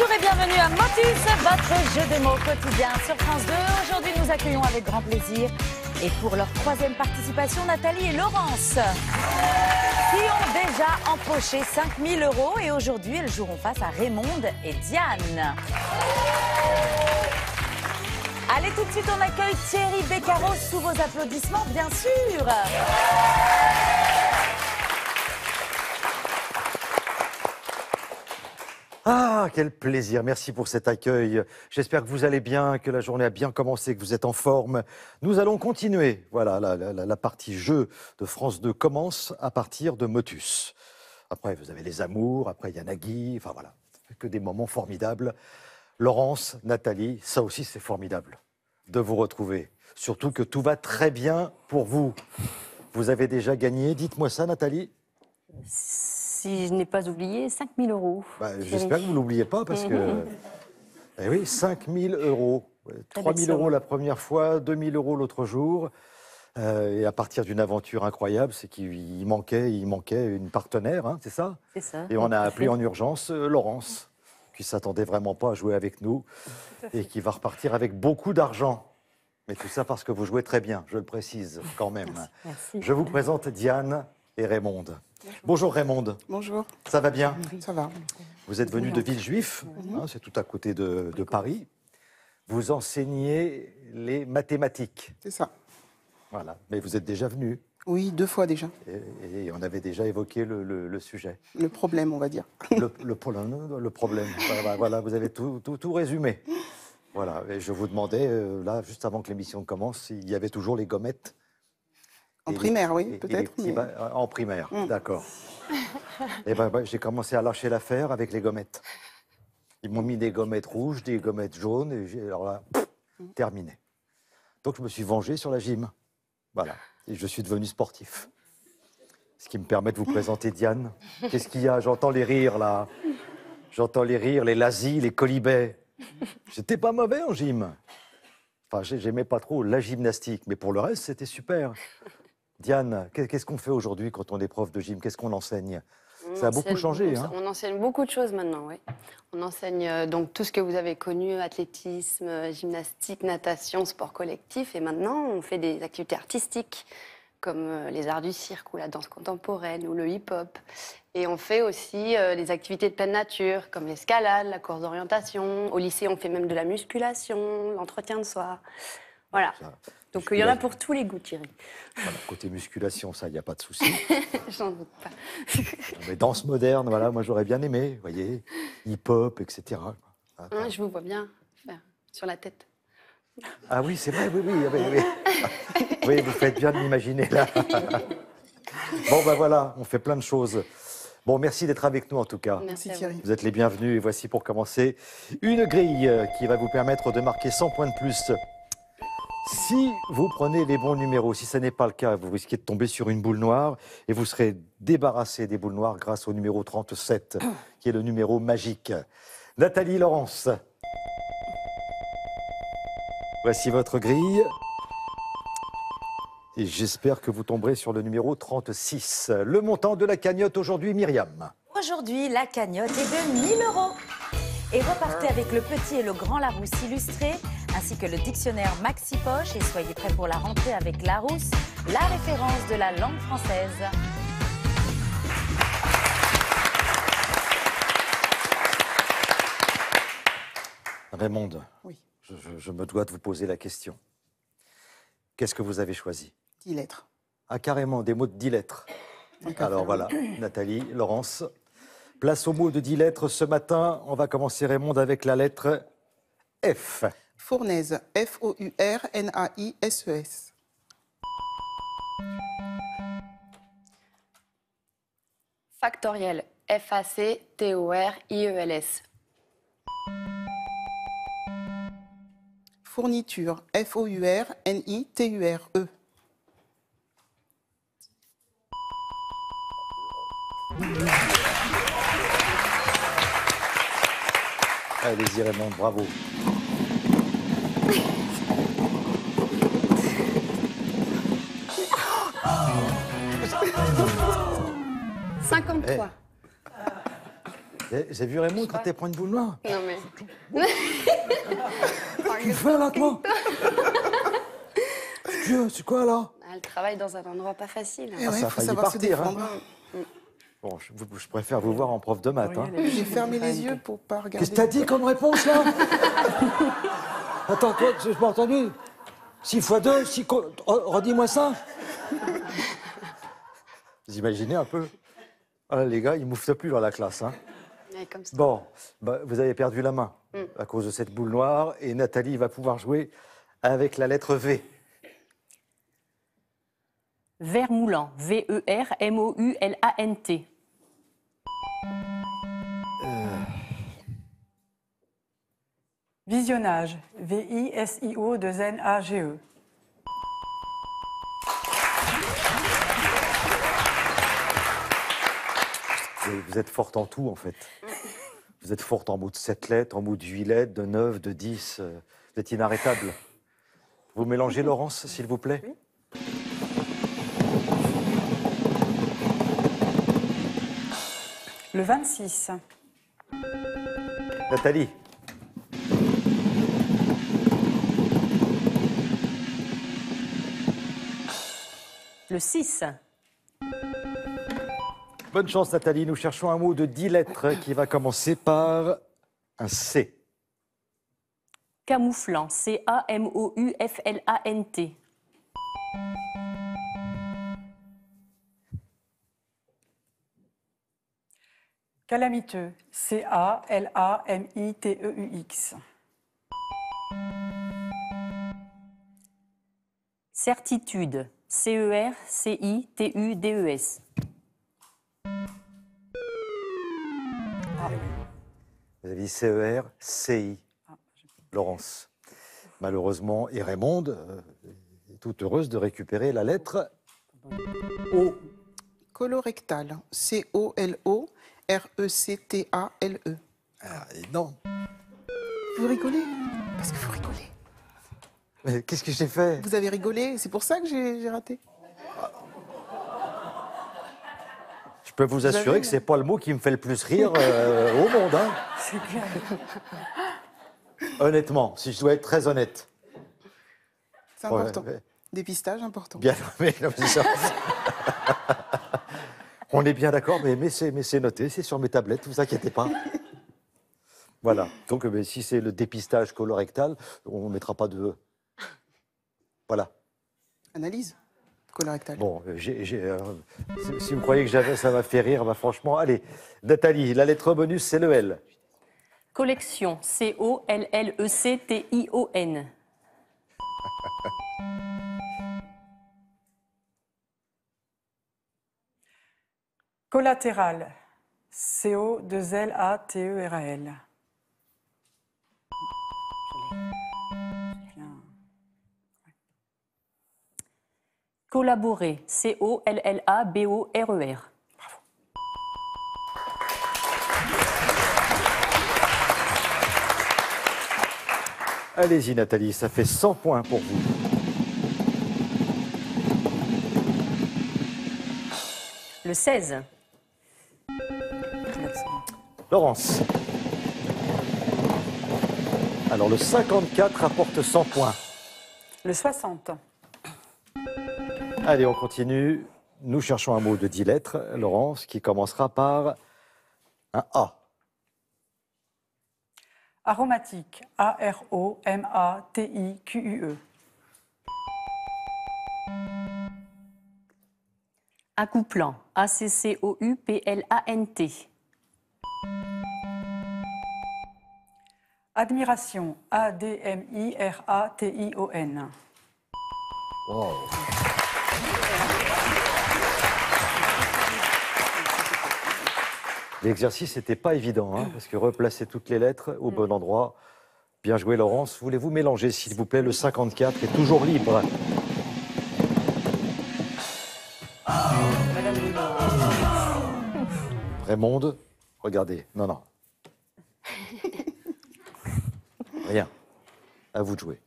Bonjour et bienvenue à Motus, votre jeu de mots quotidien sur France 2. Aujourd'hui, nous accueillons avec grand plaisir, et pour leur troisième participation, Nathalie et Laurence, qui ont déjà empoché 5 000 €. Et aujourd'hui, elles joueront face à Raymonde et Diane. Allez, tout de suite, on accueille Thierry Beccaro sous vos applaudissements, bien sûr. Ah, quel plaisir. Merci pour cet accueil. J'espère que vous allez bien, que la journée a bien commencé, que vous êtes en forme. Nous allons continuer. Voilà, la partie jeu de France 2 commence à partir de Motus. Après, vous avez les amours, après il y a Nagui, enfin voilà, que des moments formidables. Laurence, Nathalie, ça aussi c'est formidable de vous retrouver. Surtout que tout va très bien pour vous. Vous avez déjà gagné, dites-moi ça Nathalie. Si je n'ai pas oublié, 5 000 €. J'espère que vous ne l'oubliez pas parce que... Eh oui, 5 000 €. 3 000 € la première fois, 2 000 € l'autre jour. Et à partir d'une aventure incroyable, c'est qu'il manquait une partenaire, hein, c'est ça? C'est ça. Et on a appelé en urgence Laurence, qui ne s'attendait vraiment pas à jouer avec nous et qui va repartir avec beaucoup d'argent. Mais tout ça parce que vous jouez très bien, je le précise quand même. Merci. Je vous présente Diane et Raymonde. Bonjour Raymonde. Bonjour. Ça va bien? Ça va. Vous êtes venu de Villejuif, hein, c'est tout à côté de Paris. Vous enseignez les mathématiques. C'est ça. Voilà, mais vous êtes déjà venu. Oui, 2 fois déjà. Et on avait déjà évoqué le sujet. Le problème, on va dire. Le problème. Voilà, vous avez tout résumé. Voilà, et je vous demandais, là, juste avant que l'émission commence, il y avait toujours les gommettes. En primaire, oui, peut-être. Mais... En primaire, d'accord. Et ben, j'ai commencé à lâcher l'affaire avec les gommettes. Ils m'ont mis des gommettes rouges, des gommettes jaunes, et alors là, terminé. Donc je me suis vengé sur la gym. Voilà, et je suis devenu sportif. Ce qui me permet de vous présenter Diane. Qu'est-ce qu'il y a? J'entends les rires, là. J'entends les rires, les lazis, les colibets. J'étais pas mauvais en gym. Enfin, j'aimais pas trop la gymnastique, mais pour le reste, c'était super. Diane, qu'est-ce qu'on fait aujourd'hui quand on est prof de gym? Qu'est-ce qu'on enseigne? Ça a beaucoup changé. Hein. On enseigne beaucoup de choses maintenant, oui. On enseigne donc tout ce que vous avez connu, athlétisme, gymnastique, natation, sport collectif. Et maintenant, on fait des activités artistiques, comme les arts du cirque ou la danse contemporaine ou le hip-hop. Et on fait aussi des activités de pleine nature, comme l'escalade, la course d'orientation. Au lycée, on fait même de la musculation, l'entretien de soi. Voilà. Donc il y en a pour tous les goûts, Thierry. Voilà, côté musculation, ça, il n'y a pas de souci. J'en doute pas. Mais danse moderne, voilà, moi j'aurais bien aimé, vous voyez, hip-hop, etc. Je vous vois bien faire sur la tête. Ah oui, c'est vrai, oui. Oui, vous faites bien de m'imaginer là. Bon, ben voilà, on fait plein de choses. Bon, merci d'être avec nous en tout cas. Merci Thierry. Vous êtes les bienvenus et voici pour commencer une grille qui va vous permettre de marquer 100 points de plus. Si vous prenez les bons numéros, si ce n'est pas le cas, vous risquez de tomber sur une boule noire et vous serez débarrassé des boules noires grâce au numéro 37, qui est le numéro magique. Nathalie, Laurence, voici votre grille. Et j'espère que vous tomberez sur le numéro 36. Le montant de la cagnotte aujourd'hui, Myriam. Aujourd'hui, la cagnotte est de 1 000 €. Et repartez avec le petit et le grand Larousse illustré, ainsi que le dictionnaire Maxi Poche. Et soyez prêts pour la rentrée avec Larousse, la référence de la langue française. Raymonde, Oui. je me dois de vous poser la question. Qu'est-ce que vous avez choisi? 10 lettres. Ah, carrément, des mots de 10 lettres. Alors voilà, Nathalie, Laurence. Place aux mots de 10 lettres. Ce matin, on va commencer, Raymonde, avec la lettre F. Fournaise. F-O-U-R-N-A-I-S-E-S. Factoriel. F-A-C-T-O-R-I-E-L-S. Fourniture. F-O-U-R-N-I-T-U-R-E. Allez-y, Raymonde, bravo. 53. J'ai vu Raymonde quand elle prend une boule noire. Non mais... Tu fais là, toi? Dieu, c'est quoi là? Elle travaille dans un endroit pas facile. Eh ouais, ça a faut failli savoir se partir, hein. défendre. Bon, je préfère vous voir en prof de maths. Hein. J'ai fermé les yeux pour pas regarder. Qu'est-ce que t'as dit comme réponse là? Attends, quoi? Je n'ai pas entendu. 6 x 2, 6... Redis-moi ça. Vous imaginez un peu? Ah, les gars, ils ne mouftent plus dans la classe. Hein. Ouais, comme ça. Bon, bah, vous avez perdu la main à cause de cette boule noire et Nathalie va pouvoir jouer avec la lettre V. Vermoulant. V-E-R-M-O-U-L-A-N-T. Visionnage. V-I-S-I-O-2-N-A-G-E. Vous êtes forte en tout, en fait. Vous êtes forte en mots de 7 lettres, en mots de 8 lettres, de 9, de 10. Vous êtes inarrêtable. Vous mélangez, Laurence, s'il vous plaît? Oui. Le 26. Nathalie. Le 6. Bonne chance, Nathalie. Nous cherchons un mot de 10 lettres qui va commencer par un C. Camouflant. C-A-M-O-U-F-L-A-N-T. Calamiteux. C-A-L-A-M-I-T-E-U-X. Certitude. C-E-R-C-I-T-U-D-E-S. Vous avez dit CER, CI. Laurence. Malheureusement, et Raymonde est toute heureuse de récupérer la lettre O. Colorectal. C-O-L-O-R-E-C-T-A-L-E. Ah, et non. Vous rigolez? Parce qu'il faut rigoler. Mais qu'est-ce que j'ai fait? Vous avez rigolé, c'est pour ça que j'ai raté. Je peux vous assurer que c'est pas le mot qui me fait le plus rire au monde. Hein. C'est clair. Honnêtement, si je dois être très honnête. C'est important. Ouais. Dépistage important. Bien, mais non, c'est ça. On est bien d'accord, mais c'est noté, c'est sur mes tablettes, vous inquiétez pas. Voilà. Donc, si c'est le dépistage colorectal, on ne mettra pas de E. Voilà. Analyse colorectale. Bon, si vous croyez que ça m'a fait rire, bah franchement, allez. Nathalie, la lettre bonus, c'est le L. Collection. C-O-L-L-E-C-T-I-O-N. Collatéral. C-O-2-L-A-T-E-R-A-L. Collaborer. C-O-L-L-A-B-O-R-E-R. Allez-y, Nathalie, ça fait 100 points pour vous. Le 16. Laurence. Alors, le 54 rapporte 100 points. Le 60. Allez, on continue. Nous cherchons un mot de 10 lettres, Laurence, qui commencera par un A. Aromatique. A-R-O-M-A-T-I-Q-U-E. Accouplant. A-C-C-O-U-P-L-A-N-T. Admiration. A-D-M-I-R-A-T-I-O-N. Wow. L'exercice n'était pas évident, hein, parce que replacer toutes les lettres au bon endroit. Bien joué, Laurence. Voulez-vous mélanger, s'il vous plaît? Le 54 est toujours libre. Raymonde, regardez. Non, non. Rien. À vous de jouer.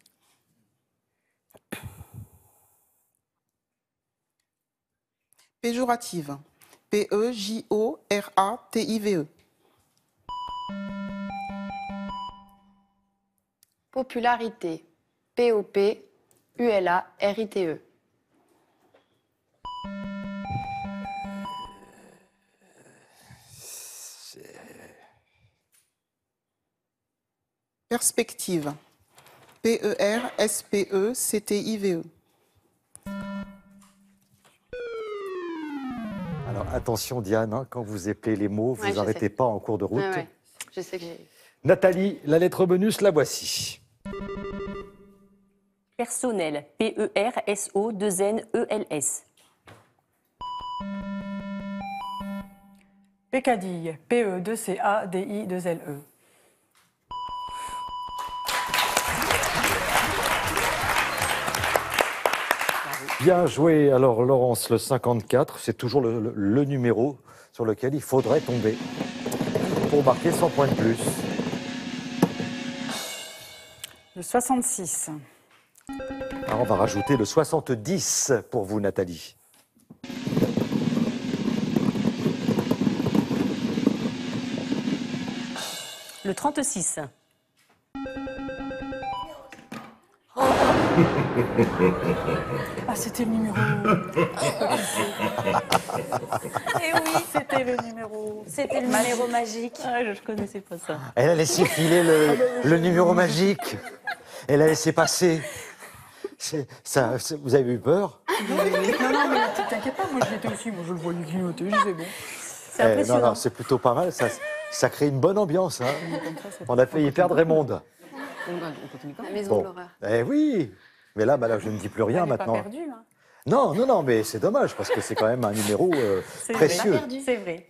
Péjorative. P-E-J-O-R-A-T-I-V-E. Popularité. P-O-P-U-L-A-R-I-T-E. Perspective. P-E-R-S-P-E-C-T-I-V-E. Alors attention Diane, hein, quand vous épelez les mots, vous Ouais, je n'arrêtez sais. pas en cours de route. Ouais, ouais. Je sais que j'ai... Nathalie, la lettre bonus, la voici. Personnel. P-E-R-S-O-2-N-E-L-S. Pécadille. P-E-2-C-A-D-I-2-L-E. Bien joué. Alors Laurence, le 54, c'est toujours le numéro sur lequel il faudrait tomber pour marquer 100 points de plus. Le 66. Alors on va rajouter le 70 pour vous Nathalie. Le 36. Ah, c'était le numéro. Et oui, C'était le numéro. c'était le numéro magique. Ah, je ne connaissais pas ça. Elle a laissé filer le numéro magique. Elle a laissé passer. Vous avez eu peur? Non, mais t'inquiète pas, moi j'y étais aussi. Moi je le voyais clignoter, je disais bon. C'est impressionnant. Non, c'est plutôt pas mal. Ça crée une bonne ambiance. Hein. On a failli perdre Raymond. La maison Bon. de l'horreur. Eh oui. Mais là, bah là, je ne dis plus rien Elle n'est maintenant. pas perdue. Hein. Non, mais c'est dommage parce que c'est quand même un numéro C'est précieux. vrai. Perdu. C'est vrai.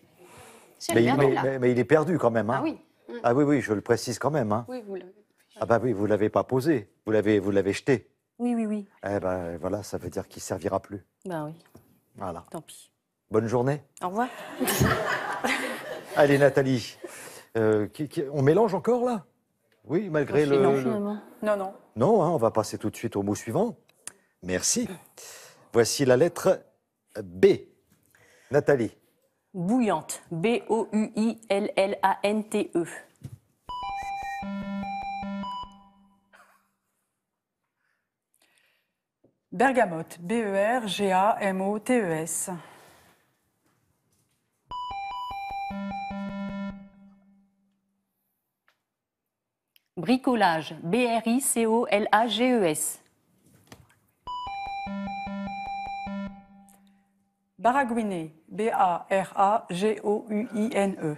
Je Mais, l'ai perdu, là. mais il est perdu quand même. Hein. Ah oui. Ah oui, je le précise quand même. Hein. Oui, vous l'avez. Ah bah oui, vous l'avez pas posé, vous l'avez jeté. Oui, oui, oui. Eh ben voilà, ça veut dire qu'il servira plus. Ben oui, Voilà. tant pis. Bonne journée. Au revoir. Allez Nathalie, on mélange encore là? Oui, malgré Non, le. finalement. Non. Non, hein, on va passer tout de suite au mot suivant. Merci. Voici la lettre B. Nathalie. Bouillante. B-O-U-I-L-L-A-N-T-E. Bergamote. B-E-R-G-A-M-O-T-E-S. Bricolage. B-R-I-C-O-L-A-G-E-S. Baragouiner. B-A-R-A-G-O-U-I-N-E.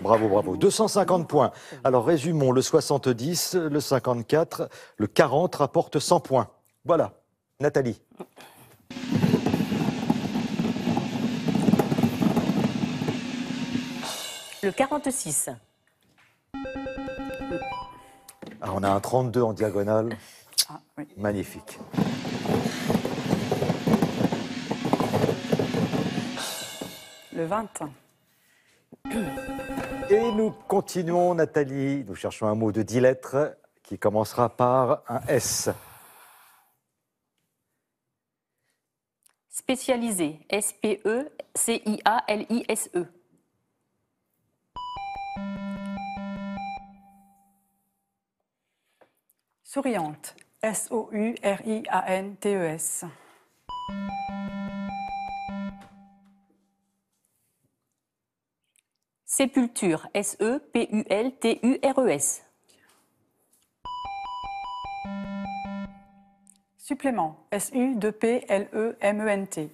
Bravo. 250 points. Alors résumons, le 70, le 54, le 40 rapporte 100 points. Voilà. Nathalie. Le 46. Ah, on a un 32 en diagonale. Ah, oui. Magnifique. Le 20. Et nous continuons, Nathalie. Nous cherchons un mot de 10 lettres qui commencera par un S. Spécialisé. S-P-E-C-I-A-L-I-S-E. Souriante. S-O-U-R-I-A-N-T-E-S. Sépulture. S-E-P-U-L-T-U-R-E-S. Supplément. S-U-2-P-L-E-M-E-N-T.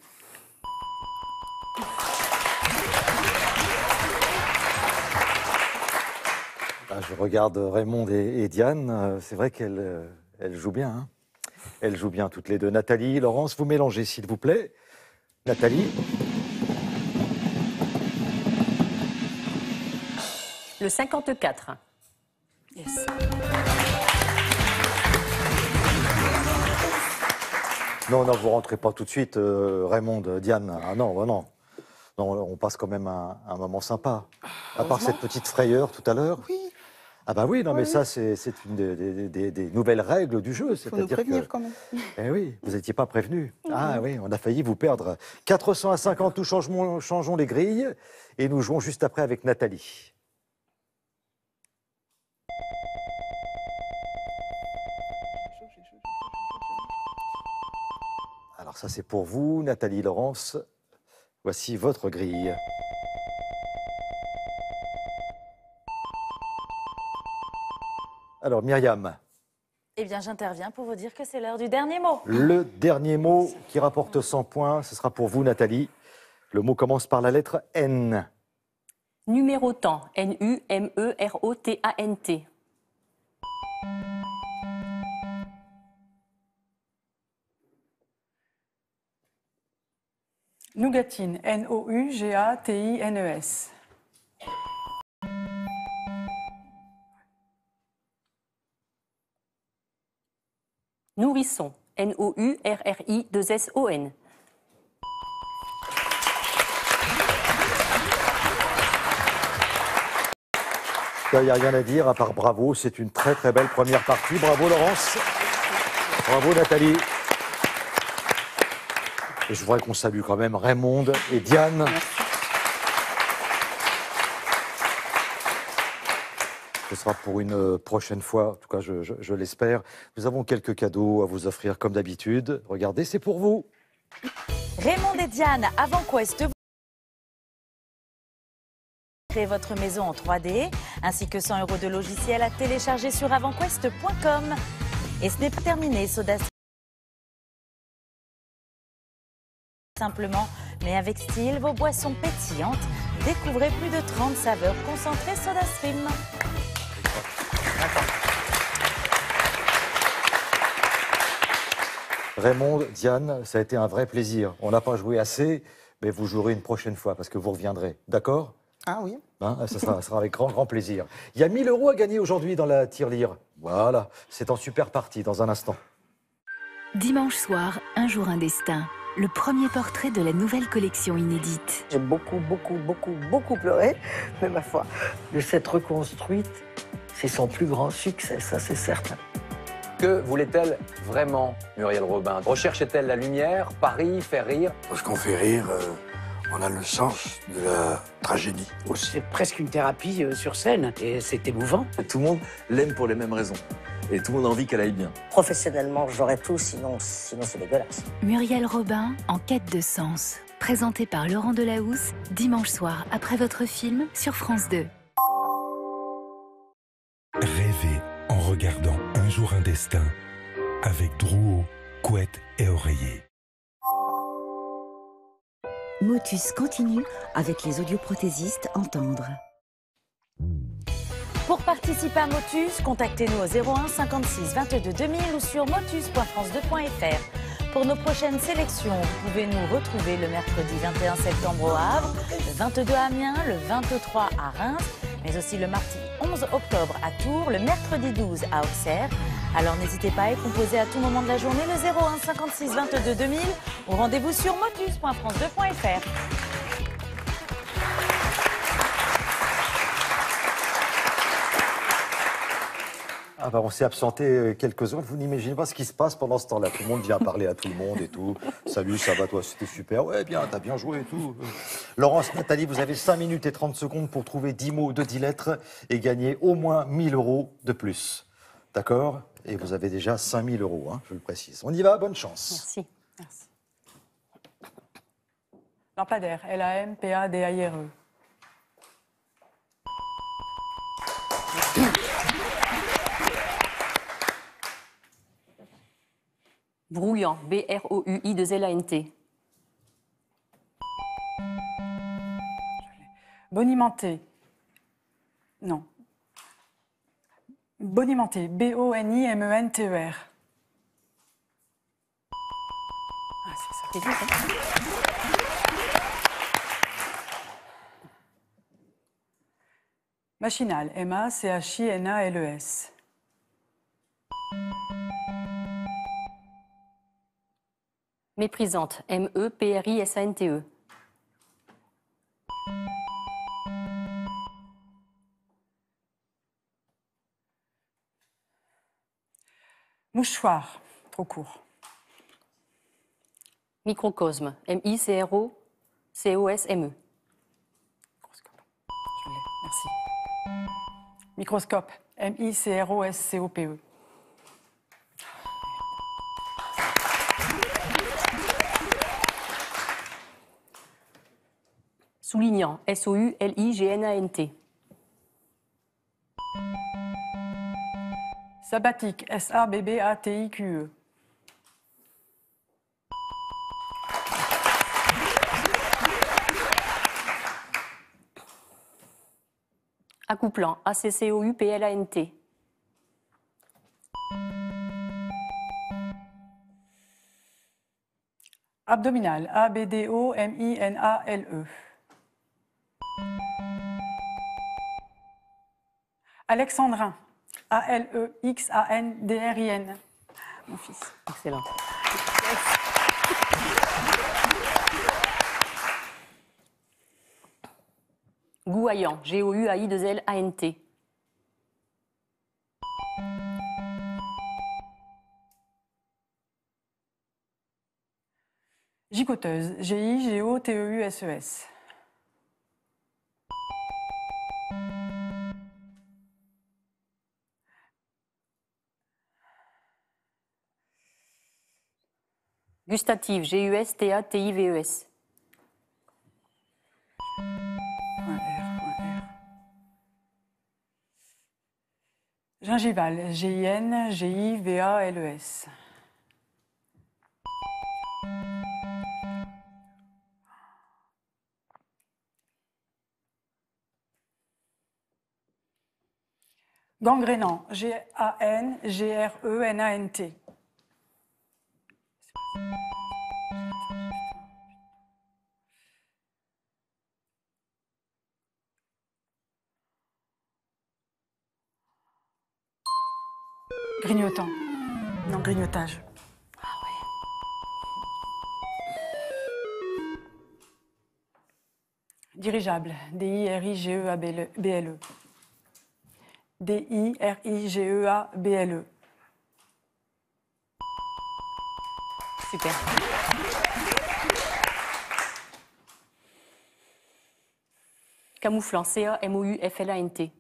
Ah, je regarde Raymond et Diane. C'est vrai qu'elles jouent bien. Hein. Elles jouent bien toutes les deux. Nathalie, Laurence, vous mélangez, s'il vous plaît. Nathalie. Le 54. Yes. Non, vous rentrez pas tout de suite, Raymond, Diane. Ah non, bah non. Non, on passe quand même un moment sympa. À part cette petite frayeur tout à l'heure. Oui. Ah bah oui, non mais Oui, ça c'est une des nouvelles règles du jeu. Il faut nous prévenir quand même. Eh oui, vous n'étiez pas prévenu. Ah oui, on a failli vous perdre. 400 à 50, nous changeons les grilles et nous jouons juste après avec Nathalie. Alors ça c'est pour vous, Nathalie Laurence. Voici votre grille. Alors Myriam, Eh bien, j'interviens pour vous dire que c'est l'heure du dernier mot. le dernier mot qui rapporte 100 points, ce sera pour vous Nathalie. Le mot commence par la lettre N. Numérotant. N-U-M-E-R-O-T-A-N-T. Nougatine. N-O-U-G-A-T-I-N-E-S. Nourrisson. N-O-U-R-R-I-2-S-O-N. Il n'y a rien à dire à part bravo, c'est une très très belle première partie. Bravo Laurence, bravo Nathalie. Et je voudrais qu'on salue quand même Raymond et Diane. Ce sera pour une prochaine fois, en tout cas je l'espère. Nous avons quelques cadeaux à vous offrir comme d'habitude. Regardez, c'est pour vous. Raymond et Diane, avant Quest, vous créez votre maison en 3D, ainsi que 100 € de logiciels à télécharger sur avantquest.com. Et ce n'est pas terminé, SodaStream. Simplement, mais avec style, vos boissons pétillantes. Découvrez plus de 30 saveurs concentrées SodaStream. Raymond, Diane, ça a été un vrai plaisir. On n'a pas joué assez, mais vous jouerez une prochaine fois parce que vous reviendrez. D'accord ? Ah oui. Hein, ça sera avec grand plaisir. Il y a 1000 € à gagner aujourd'hui dans la tirelire. Voilà, c'est en super partie dans un instant. Dimanche soir, Un jour un destin. Le premier portrait de la nouvelle collection inédite. J'ai beaucoup pleuré, mais ma foi, de s'être reconstruite, c'est son plus grand succès, ça c'est certain. Que voulait-elle vraiment, Muriel Robin? Recherchait-elle la lumière, Paris, faire rire? Lorsqu'on fait rire, on a le sens de la tragédie aussi. C'est presque une thérapie sur scène et c'est émouvant. Tout le monde l'aime pour les mêmes raisons. Et tout le monde a envie qu'elle aille bien. Professionnellement, j'aurais tout, sinon c'est dégueulasse. Muriel Robin, en quête de sens. Présenté par Laurent Delahousse, dimanche soir après votre film sur France 2. Rêvez en regardant Un jour un destin avec Drouot, couette et oreiller. Motus continue avec les audioprothésistes Entendre. Pour participer à Motus, contactez-nous au 01 56 22 2000 ou sur motus.france2.fr. Pour nos prochaines sélections, vous pouvez nous retrouver le mercredi 21 septembre au Havre, le 22 à Amiens, le 23 à Reims, mais aussi le mardi 11 octobre à Tours, le mercredi 12 à Auxerre. Alors n'hésitez pas à y composer à tout moment de la journée le 01 56 22 2000 ou rendez-vous sur motus.france2.fr. Ah bah on s'est absenté quelques secondes. Vous n'imaginez pas ce qui se passe pendant ce temps-là. Tout le monde vient parler à tout le monde et tout. Salut, ça va toi? C'était super. Ouais, bien, t'as bien joué et tout. Laurence, Nathalie, vous avez 5 minutes et 30 secondes pour trouver 10 mots de 10 lettres et gagner au moins 1000 € de plus. D'accord? Et vous avez déjà 5000 €, hein, je le précise. On y va, bonne chance. Merci. Merci. Lampadaire. L-A-M-P-A-D-A-I-R-E. Brouillant. B-R-O-U-I-2-L-A-N-T. Bonimenté. Non. Bonimenté. B-O-N-I-M-E-N-T-E-R. Ah, c'est ça. C'est bien, ça. Machinal. M-A-C-H-I-N-A-L-E-S. Méprisante. M-E-P-R-I-S-A-N-T-E. Mouchoir, trop court. Microcosme, M-I-C-R-O-C-O-S-M-E. Je l'ai, merci. Microscope, M-I-C-R-O-S-C-O-P-E. Soulignant, S-O-U-L-I-G-N-A-N-T. Sabbatique, S-A-B-B-A-T-I-Q-E. Accouplant, A-C-C-O-U-P-L-A-N-T. Abdominal, A-B-D-O-M-I-N-A-L-E. Alexandrin, A-L-E-X-A-N-D-R-I-N. Mon fils. Excellent. Gouaillant, G-O-U-A-I-2-L-A-N-T. Gigoteuse, G-I-G-O-T-E-U-S-E-S. Gustative, G-U-S-T-A-T-I-V-E-S. Gingival, G-I-N-G-I-V-A-L-E-S. Gangrénant, G-A-N-G-R-E-N-A-N-T. Grignotant. Non, grignotage. Dirigeable, D-I-R-I-G-E-A-B-L-E. D-I-R-I-G-E-A-B-L-E. Super. Camouflant, C-A-M-O-U-F-L-A-N-T.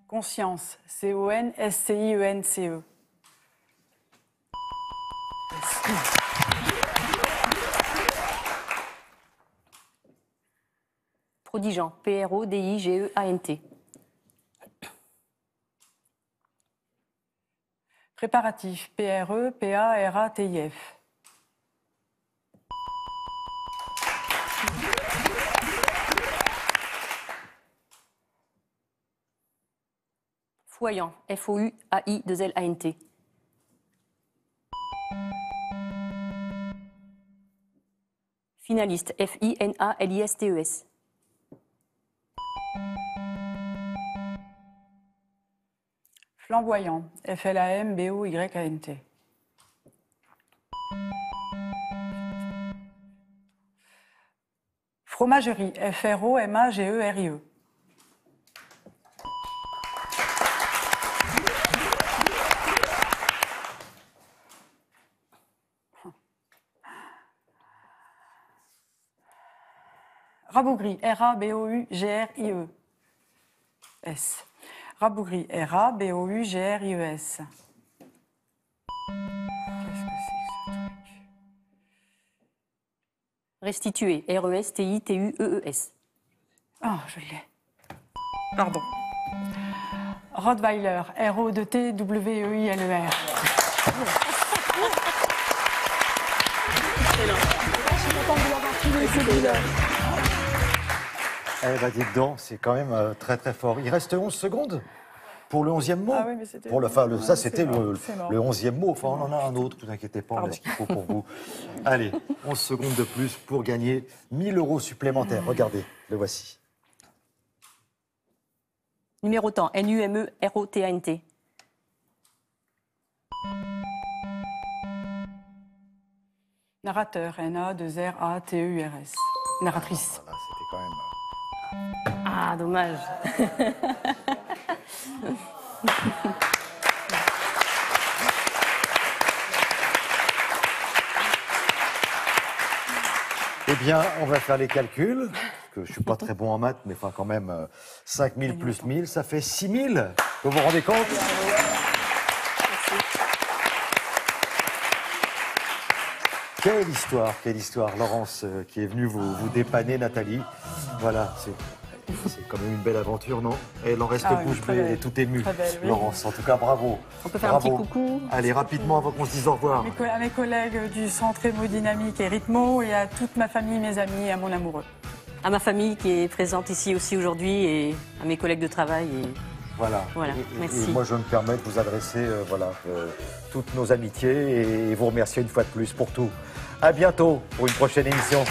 Conscience, C-O-N-S-C-I-E-N-C-E. Prodigeant, P-R-O-D-I-G-E-A-N-T. Préparatif, P-R-E-P-A-R-A-T-I-F. Foyant, F-O-U-A-I-2-L-A-N-T. Finaliste, F-I-N-A-L-I-S-T-E-S. Flamboyant, F-L-A-M-B-O-Y-A-N-T. Fromagerie, F-R-O-M-A-G-E-R-I-E. Rabougri, R-A-B-O-U-G-R-I-E-S. Rabougri, R-A-B-O-U-G-R-I-E-S. Qu'est-ce que c'est que ce truc? Restitué, R-E-S-T-I-T-U-E-E-S. Ah, je l'ai. Pardon. Rottweiler, R-O-T-W-E-I-L-E-R. Eh ben, dites donc, c'est quand même très très fort. Il reste 11 secondes pour le 11e mot. Ah oui, mais c'était... Pour ça, c'était le 11e mot. Enfin, on en a un autre, ne vous inquiétez pas, on a ce qu'il faut pour vous. Allez, 11 secondes de plus pour gagner 1000 € supplémentaires. Regardez, le voici. Numérotant, N-U-M-E-R-O-T-A-N-T. Narrateur, N-A-2-R-A-T-E-U-R-S. Narratrice. Voilà, c'était quand même... Ah, dommage. Eh bien, on va faire les calculs, parce que je ne suis pas très bon en maths, mais enfin quand même, 5 000 plus 1 000, ça fait 6 000. Vous vous rendez compte? Quelle histoire, Laurence, qui est venue vous dépanner, Nathalie. Voilà, c'est quand même une belle aventure, non? Elle en reste bouche bée, elle est toute émue, oui. Laurence. En tout cas, bravo. On peut faire bravo. un petit coucou. Allez, rapidement, avant qu'on se dise au revoir. À mes collègues du Centre Hémodynamique et Rythmo et à toute ma famille, mes amis et à mon amoureux. À ma famille qui est présente ici aussi aujourd'hui et à mes collègues de travail. Et... Voilà. Merci. Et moi, je me permets de vous adresser toutes nos amitiés et vous remercier une fois de plus pour tout. À bientôt pour une prochaine émission.